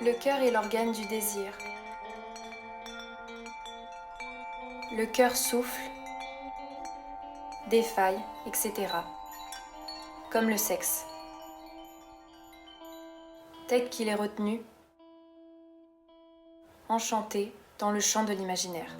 Le cœur est l'organe du désir. Le cœur souffle, défaille, etc. Comme le sexe. Tel qu'il est retenu, enchanté dans le chant de l'imaginaire.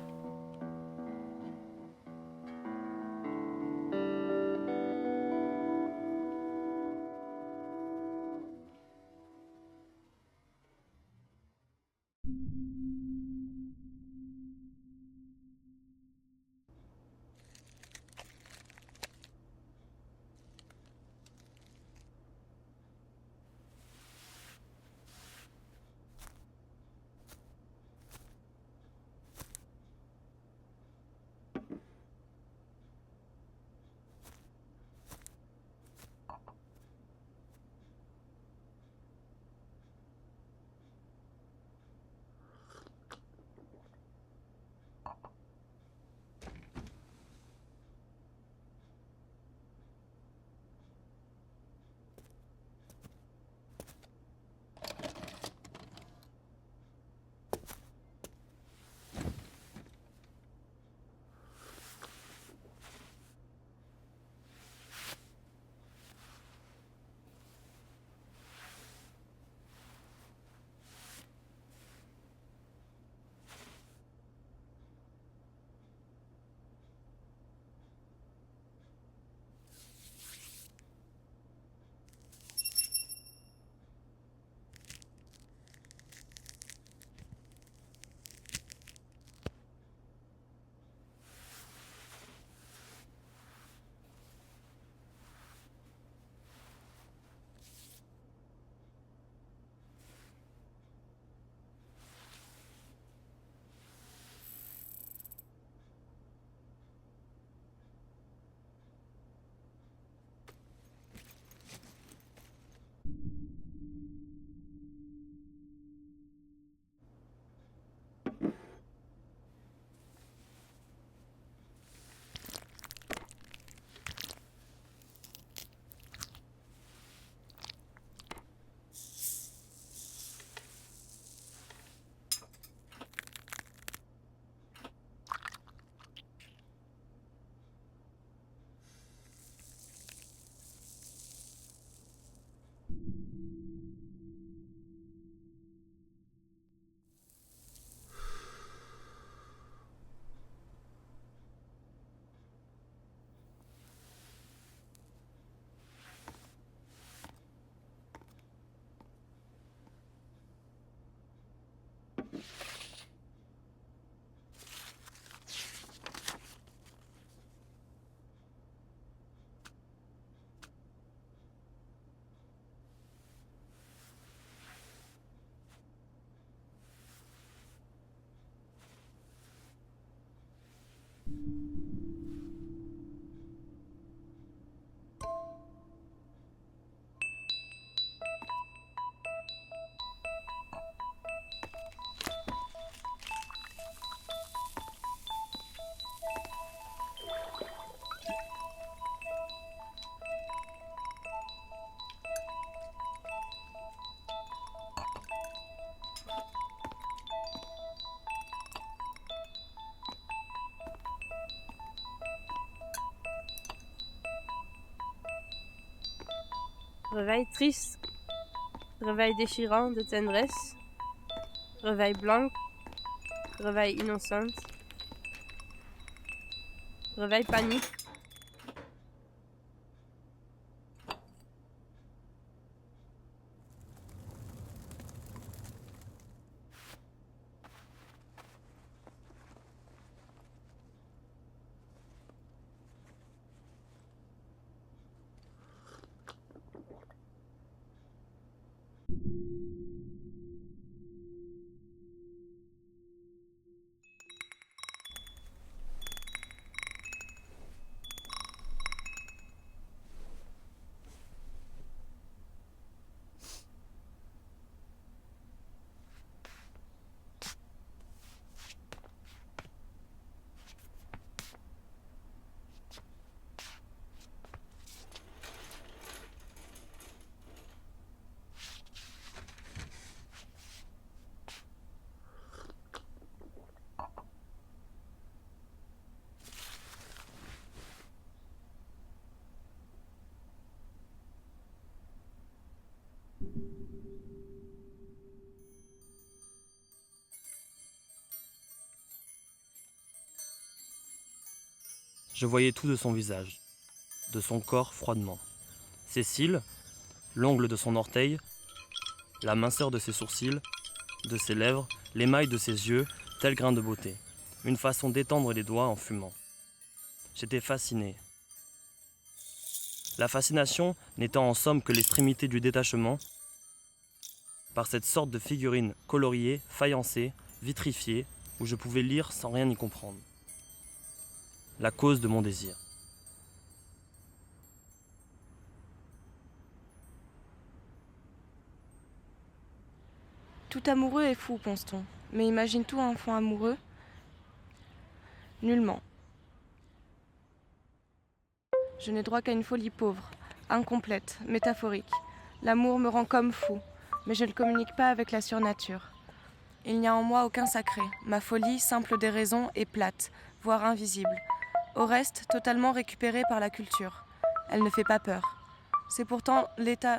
Réveil triste, réveil déchirant de tendresse, réveil blanc, réveil innocente, réveil panique. Je voyais tout de son visage, de son corps froidement. Ses cils, l'ongle de son orteil, la minceur de ses sourcils, de ses lèvres, l'émail de ses yeux, tel grain de beauté. Une façon d'étendre les doigts en fumant. J'étais fasciné. La fascination n'étant en somme que l'extrémité du détachement, par cette sorte de figurine coloriée, faïencée, vitrifiée, où je pouvais lire sans rien y comprendre. La cause de mon désir. Tout amoureux est fou, pense-t-on. Mais imagine-t-on un enfant amoureux? Nullement. Je n'ai droit qu'à une folie pauvre, incomplète, métaphorique. L'amour me rend comme fou, mais je ne communique pas avec la surnature. Il n'y a en moi aucun sacré. Ma folie, simple des raisons, est plate, voire invisible. Au reste, totalement récupérée par la culture. Elle ne fait pas peur. C'est pourtant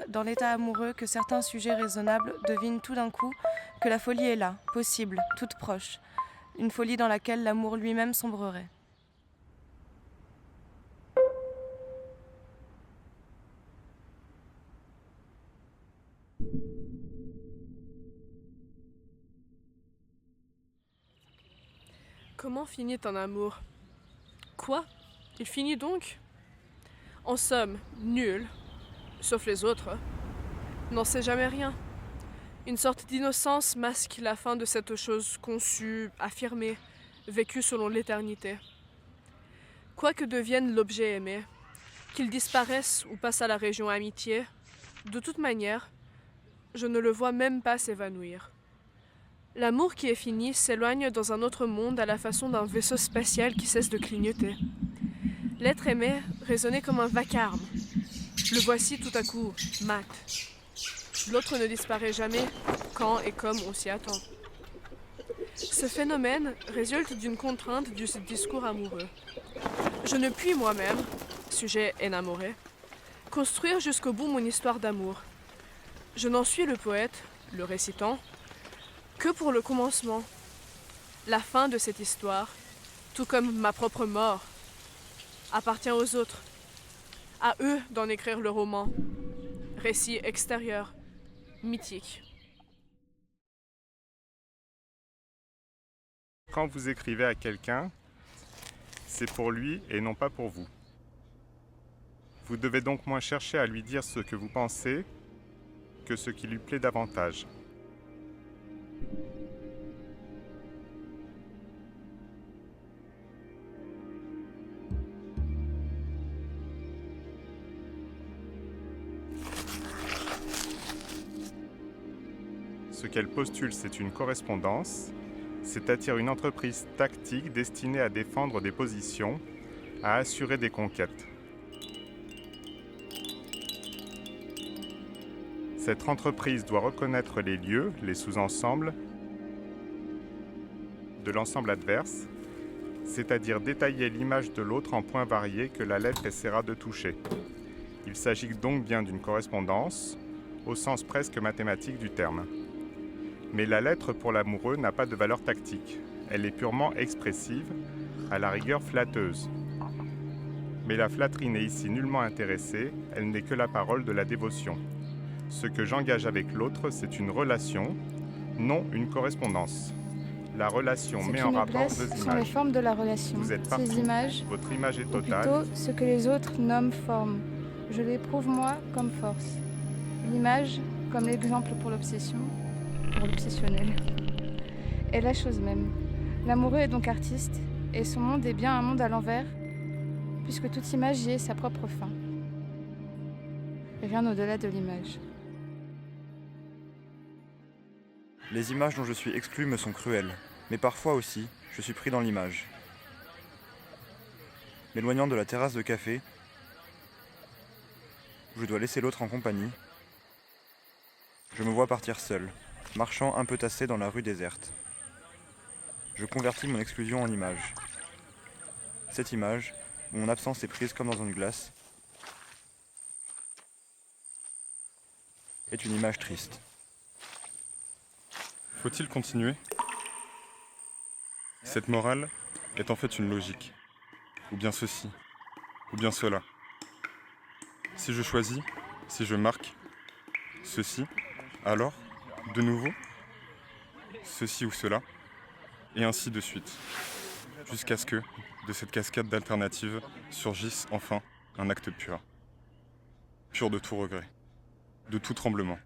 dans l'état amoureux que certains sujets raisonnables devinent tout d'un coup que la folie est là, possible, toute proche. Une folie dans laquelle l'amour lui-même sombrerait. Comment finit un amour? Quoi? Il finit donc? En somme, nul, sauf les autres, n'en sait jamais rien. Une sorte d'innocence masque la fin de cette chose conçue, affirmée, vécue selon l'éternité. Quoi que devienne l'objet aimé, qu'il disparaisse ou passe à la région amitié, de toute manière, je ne le vois même pas s'évanouir. L'amour qui est fini s'éloigne dans un autre monde à la façon d'un vaisseau spatial qui cesse de clignoter. L'être aimé résonnait comme un vacarme. Le voici tout à coup, mat. L'autre ne disparaît jamais quand et comme on s'y attend. Ce phénomène résulte d'une contrainte du discours amoureux. Je ne puis moi-même, sujet énamoré, construire jusqu'au bout mon histoire d'amour. Je n'en suis le poète, le récitant, que pour le commencement, la fin de cette histoire, tout comme ma propre mort, appartient aux autres, à eux d'en écrire le roman, récit extérieur, mythique. Quand vous écrivez à quelqu'un, c'est pour lui et non pas pour vous. Vous devez donc moins chercher à lui dire ce que vous pensez que ce qui lui plaît davantage. Ce qu'elle postule, c'est une correspondance, c'est-à-dire une entreprise tactique destinée à défendre des positions, à assurer des conquêtes. Cette entreprise doit reconnaître les lieux, les sous-ensembles de l'ensemble adverse, c'est-à-dire détailler l'image de l'autre en points variés que la lettre essaiera de toucher. Il s'agit donc bien d'une correspondance, au sens presque mathématique du terme. Mais la lettre pour l'amoureux n'a pas de valeur tactique. Elle est purement expressive, à la rigueur flatteuse. Mais la flatterie n'est ici nullement intéressée, elle n'est que la parole de la dévotion. Ce que j'engage avec l'autre, c'est une relation, non une correspondance. La relation met en rapport deux images. Sont les formes de la relation. Vous êtes partout, ces images, votre image est ou totale. plutôt ce que les autres nomment forme. Je l'éprouve moi comme force. L'image, comme l'exemple pour l'obsession, pour l'obsessionnel, est la chose même. L'amoureux est donc artiste, et son monde est bien un monde à l'envers, puisque toute image y est sa propre fin. Et rien au-delà de l'image. Les images dont je suis exclu me sont cruelles, mais parfois aussi, je suis pris dans l'image. M'éloignant de la terrasse de café, où je dois laisser l'autre en compagnie, je me vois partir seul, marchant un peu tassé dans la rue déserte. Je convertis mon exclusion en image. Cette image, où mon absence est prise comme dans une glace, est une image triste. Faut-il continuer? Cette morale est en fait une logique. ou bien ceci, ou bien cela. Si je choisis, si je marque ceci, alors, de nouveau, ceci ou cela, et ainsi de suite, jusqu'à ce que, de cette cascade d'alternatives, surgisse enfin un acte pur. Pur de tout regret, de tout tremblement.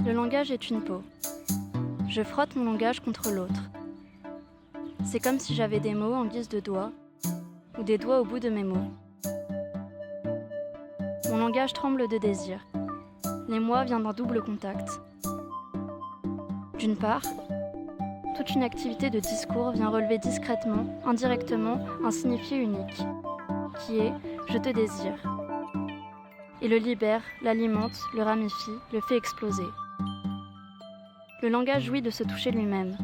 Le langage est une peau. Je frotte mon langage contre l'autre. C'est comme si j'avais des mots en guise de doigts, ou des doigts au bout de mes mots. Mon langage tremble de désir. L'émoi vient d'un double contact. D'une part, toute une activité de discours vient relever discrètement, indirectement, un signifié unique, qui est « je te désire ». Et le libère, l'alimente, le ramifie, le fait exploser. Le langage jouit de se toucher lui-même.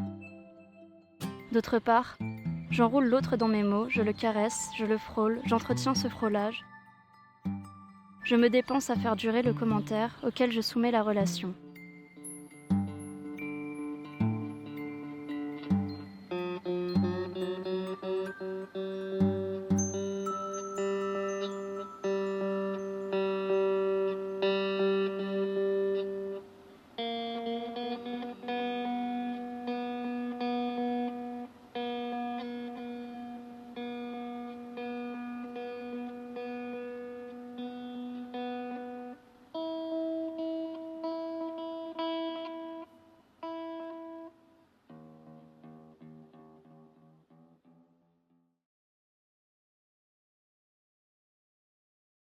D'autre part, j'enroule l'autre dans mes mots, je le caresse, je le frôle, j'entretiens ce frôlage. Je me dépense à faire durer le commentaire auquel je soumets la relation.